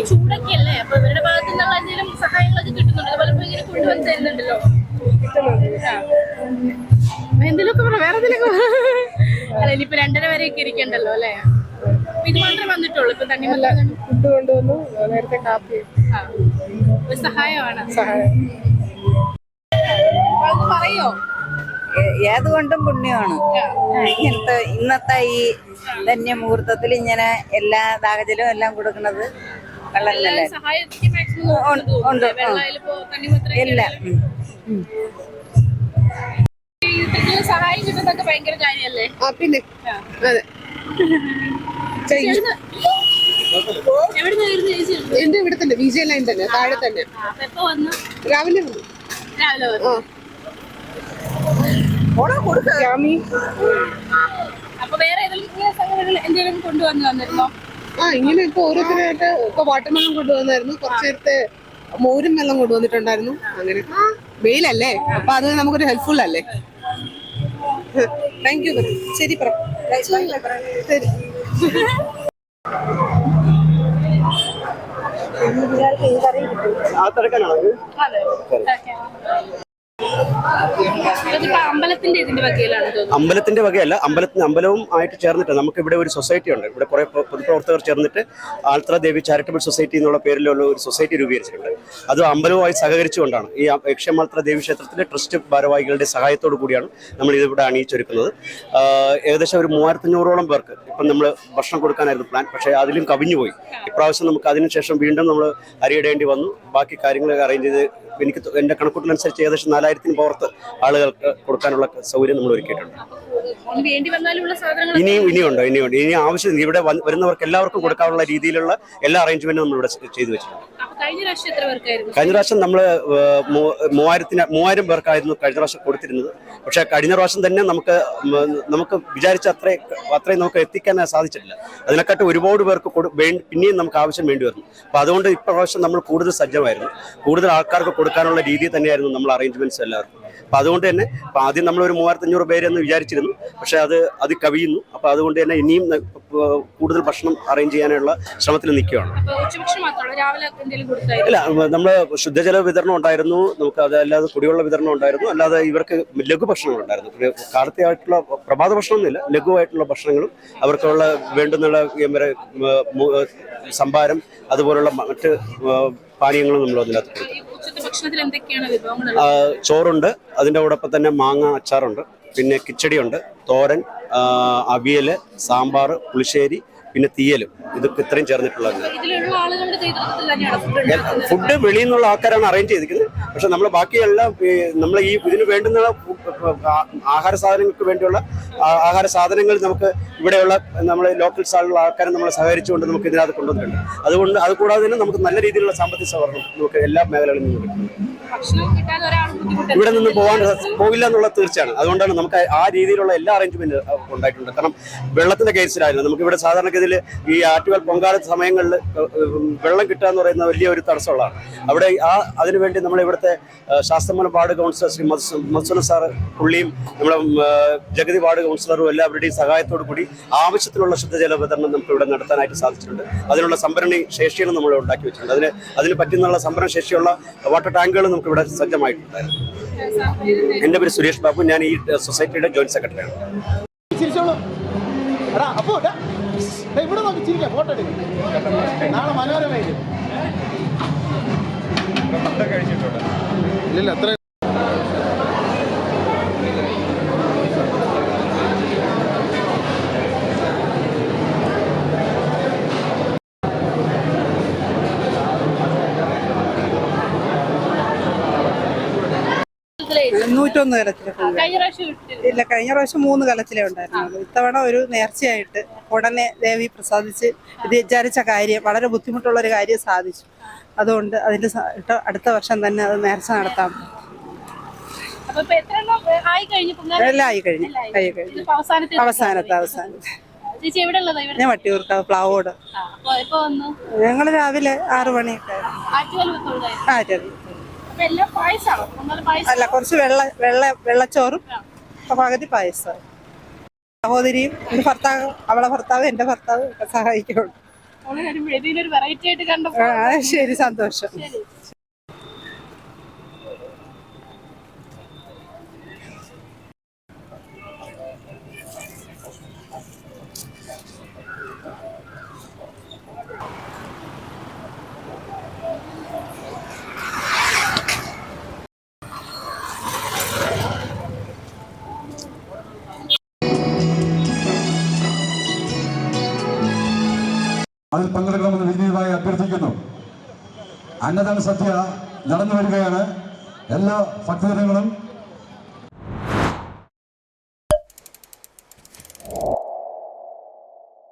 ചൂടൊക്കെ അല്ലേ, അപ്പൊ ഇവരുടെ ഭാഗത്തു നിന്നുള്ള എന്തെങ്കിലും സഹായങ്ങളൊക്കെ കിട്ടുന്നുണ്ട്, പലപ്പോഴും ഇങ്ങനെ കൊണ്ടുവന്ന് തരുന്നുണ്ടല്ലോ. എന്തെങ്കിലുമൊക്കെ വേറെ എന്തെങ്കിലും അല്ല, ഇനിയിപ്പോ 2:30 വരെയൊക്കെ ഇരിക്കണ്ടല്ലോ അല്ലേ? ഇത് മാത്രമേ വന്നിട്ടുള്ളൂ ഇപ്പൊ? തണ്ണിമത്തൻ ഫുഡ് കൊണ്ടുവന്നു, നേരത്തെ കാപ്പി. ഒരു സഹായമാണ്. പറയോ? ഏതുകൊണ്ടും പുണ്യമാണ്. ഇന്നത്തെ ഈ ധന്യമുഹൂർത്തത്തിൽ ഇങ്ങനെ എല്ലാ ദാഹജലവും എല്ലാം കൊടുക്കുന്നത് വളരെ ഉണ്ട്. എല്ലാം സഹായം കിട്ടുന്നതൊക്കെ ഭയങ്കര കാര്യല്ലേ? പിന്നെ അതെ, എന്റെ ഇവിടെ തന്നെ വിജയ ലൈൻ തന്നെ, താഴെ തന്നെ. രാവിലെ വന്നു. അപ്പൊ വേറെ എന്തെങ്കിലും കൊണ്ടുവന്നിരുന്നോ? ഇങ്ങനെ ഇപ്പൊ ഓരോരുത്തരായിട്ട് ഇപ്പൊ വാട്ടർമെലൺ കൊണ്ടുവന്നായിരുന്നു, കുറച്ചു നേരത്തെ മോരും വെള്ളം കൊണ്ടുവന്നിട്ടുണ്ടായിരുന്നു. അങ്ങനെ വെയിലല്ലേ, അപ്പൊ അത് നമുക്കൊരു ഹെൽപ്ഫുൾ അല്ലേ. Thank you. ശരി, ശരി. അമ്പലത്തിന്റെ വകയല്ല, അമ്പലവും ആയിട്ട് ചേർന്നിട്ട് നമുക്ക് ഇവിടെ ഒരു സൊസൈറ്റി ഉണ്ട്. ഇവിടെ കുറെ പൊതുപ്രവർത്തകർ ചേർന്നിട്ട് ആൽത്ര ദേവി ചാരിറ്റബിൾ സൊസൈറ്റി എന്നുള്ള പേരിലുള്ള ഒരു സൊസൈറ്റി രൂപീകരിച്ചിട്ടുണ്ട്. അത് അമ്പലവുമായി സഹകരിച്ചുകൊണ്ടാണ് ഈ യക്ഷമാൽത്ര ദേവി ക്ഷേത്രത്തിലെ ട്രസ്റ്റ് ഭാരവാഹികളുടെ സഹായത്തോടു കൂടിയാണ് നമ്മൾ ഇതിവിടെ അണിയിച്ചൊരുക്കുന്നത്. ഏകദേശം ഒരു 3500ഓളം പേർക്ക് ഇപ്പം നമ്മൾ ഭക്ഷണം കൊടുക്കാനായിരുന്നു പ്ലാൻ, പക്ഷേ അതിലും കവിഞ്ഞുപോയി. ഇപ്രാവശ്യം നമുക്ക് അതിനുശേഷം വീണ്ടും നമ്മൾ അരിയിടേണ്ടി വന്നു. ബാക്കി കാര്യങ്ങൾ അറേഞ്ച് ചെയ്ത് എൻ്റെ കണക്കൂട്ടലനുസരിച്ച് ഏകദേശം 4000-ന് പുറത്ത് ആളുകൾക്ക് കൊടുക്കാനുള്ള സൗകര്യം നമ്മൾ ഒരുക്കിയിട്ടുണ്ട്. ഇനിയുണ്ട്. ഇനി ആവശ്യം ഇവിടെ വരുന്നവർക്ക് എല്ലാവർക്കും കൊടുക്കാനുള്ള രീതിയിലുള്ള എല്ലാ അറേഞ്ച്മെന്റും നമ്മളിവിടെ ചെയ്തു വെച്ചിട്ടുണ്ട്. കഴിഞ്ഞ പ്രാവശ്യം നമ്മൾ 3000 പേർക്കായിരുന്നു കഴിഞ്ഞ പ്രാവശ്യം കൊടുത്തിരുന്നത്. പക്ഷെ കഴിഞ്ഞ പ്രാവശ്യം തന്നെ നമുക്ക് വിചാരിച്ച അത്രയും നമുക്ക് എത്തിക്കാൻ സാധിച്ചിട്ടില്ല. അതിനെക്കാട്ട് ഒരുപാട് പേർക്ക് പിന്നെയും നമുക്ക് ആവശ്യം വേണ്ടി വരുന്നു. അപ്പൊ അതുകൊണ്ട് ഇപ്രാവശ്യം നമ്മൾ കൂടുതൽ സജ്ജമായിരുന്നു. കൂടുതൽ ആൾക്കാർക്ക് കൊടുക്കാനുള്ള രീതി തന്നെയായിരുന്നു നമ്മൾ അറേഞ്ച്മെന്റ്സ് എല്ലാവർക്കും. അപ്പൊ അതുകൊണ്ട് തന്നെ ആദ്യം നമ്മളൊരു 3500 പേരെന്ന് വിചാരിച്ചിരുന്നു, പക്ഷെ അത് കവിയുന്നു. അപ്പൊ അതുകൊണ്ട് തന്നെ ഇനിയും കൂടുതൽ ഭക്ഷണം അറേഞ്ച് ചെയ്യാനുള്ള ശ്രമത്തിൽ നിൽക്കുകയാണ്. അല്ല, നമ്മള് ശുദ്ധജല വിതരണം ഉണ്ടായിരുന്നു, നമുക്ക് അതല്ലാതെ കുടിവെള്ള വിതരണം ഉണ്ടായിരുന്നു, അല്ലാതെ ഇവർക്ക് ലഘുഭക്ഷണങ്ങൾ ഉണ്ടായിരുന്നു. കാലത്തെയായിട്ടുള്ള പ്രഭാത ഭക്ഷണമൊന്നുമില്ല, ലഘുവായിട്ടുള്ള ഭക്ഷണങ്ങളും അവർക്കുള്ള വേണ്ടുന്നുള്ള സംഭാരം അതുപോലുള്ള മറ്റ് പാനീയങ്ങളും നമ്മൾ അതിനകത്ത് കൊടുക്കും. ചോറുണ്ട്, അതിൻ്റെ കൂടൊപ്പം തന്നെ മാങ്ങ അച്ചാറുണ്ട്, പിന്നെ കിച്ചടിയുണ്ട്, തോരൻ, അവിയൽ, സാമ്പാർ, പുളിശ്ശേരി, പിന്നെ തീയലും. ഇതൊക്കെ ഇത്രയും ചേർന്നിട്ടുള്ളത്. ഫുഡ് വെളിയിൽ നിന്നുള്ള ആൾക്കാരാണ് അറേഞ്ച് ചെയ്തിരിക്കുന്നത്. പക്ഷെ നമ്മൾ ബാക്കിയെല്ലാം നമ്മൾ ഇതിന് വേണ്ടുന്ന ആഹാര സാധനങ്ങൾക്ക് വേണ്ടിയുള്ള ആഹാര സാധനങ്ങൾ നമുക്ക് ഇവിടെയുള്ള നമ്മളെ ലോക്കൽ സ്റ്റാളിലുള്ള ആൾക്കാരെ നമ്മൾ സഹകരിച്ചുകൊണ്ട് നമുക്ക് ഇതിനകത്ത് കൊണ്ടുവന്നിട്ടുണ്ട്. അത് കൂടാതെ തന്നെ നമുക്ക് നല്ല രീതിയിലുള്ള സാമ്പത്തിക സഹകരണം നമുക്ക് എല്ലാ മേഖലകളിൽ നിന്നും കിട്ടുന്നത്. ഇവിടെ നിന്ന് പോകില്ല എന്നുള്ളത് തീർച്ചയാണ്. അതുകൊണ്ടാണ് നമുക്ക് ആ രീതിയിലുള്ള എല്ലാ അറേഞ്ച്മെന്റ് ഉണ്ടായിട്ടുണ്ട്. കാരണം വെള്ളത്തിന്റെ കേസിലായിരുന്നു നമുക്ക് ഇവിടെ സാധാരണഗതിയിൽ ഈ ആറ്റുകാൽ പൊങ്കാല സമയങ്ങളിൽ വെള്ളം കിട്ടുക എന്ന് പറയുന്ന വലിയൊരു തടസ്സമുള്ളതാണ്. അവിടെ അതിനുവേണ്ടി നമ്മൾ ഇവിടുത്തെ Sasthamangalam ward councillor Shri Madhusudan sir, പുള്ളിയും നമ്മുടെ ജഗതി വാർഡ് കൗൺസിലറും എല്ലാവരുടെയും സഹായത്തോടു കൂടി ആവശ്യത്തിനുള്ള ശുദ്ധജല വിതരണം നമുക്ക് ഇവിടെ നടത്താനായിട്ട് സാധിച്ചിട്ടുണ്ട്. അതിനുള്ള സംഭരണി ശേഷിയാണ് നമ്മൾ ഉണ്ടാക്കി വെച്ചിട്ടുണ്ട്. അതിന് പറ്റുന്നുള്ള സംഭരണ ശേഷിയുള്ള വാട്ടർ ടാങ്കുകൾ നമുക്ക് ഇവിടെ സജ്ജമായിട്ടുണ്ടായിരുന്നു. എൻ്റെ പേര് സുരേഷ് ബാബു, ഞാൻ ഈ സൊസൈറ്റിയുടെ ജോയിന്റ് സെക്രട്ടറിയാണ്. ഇല്ല, കഴിഞ്ഞ പ്രാവശ്യം 3 കലത്തിലേ ഉണ്ടായിരുന്നുള്ളൂ. ഇത്തവണ ഒരു നേർച്ചയായിട്ട് ഉടനെ ദേവി പ്രസാദിച്ച് ഇത് വിചാരിച്ച കാര്യം, വളരെ ബുദ്ധിമുട്ടുള്ള ഒരു കാര്യം സാധിച്ചു. അതുകൊണ്ട് അതിന്റെ അടുത്ത വർഷം തന്നെ അത് നേർച്ച നടത്താം. എല്ലാം ആയി കഴിഞ്ഞു. അവസാനത്തെ ഞാൻ വട്ടിയൂർക്കാവ് പ്ലാവോട്. ഞങ്ങൾ രാവിലെ 6 മണിയൊക്കെ. അല്ല, കുറച്ച് വെള്ളച്ചോറും പകുതി പായസം. സഹോദരിയും എൻ്റെ ഭർത്താവ്, അവളെ ഭർത്താവ്, എൻ്റെ ഭർത്താവ് ഒക്കെ സഹായിക്കുള്ളൂ. വേദിയിലൊരു വെറൈറ്റി ആയിട്ട് കണ്ടപ്പോ ശരി, സന്തോഷം. അതിൽ പങ്കെടുക്കണമെന്ന് വിനീതമായി അഭ്യർത്ഥിക്കുന്നു. അന്നദാന സദ്യ നടന്നു വരികയാണ്. എല്ലാ ഭക്തജനങ്ങളും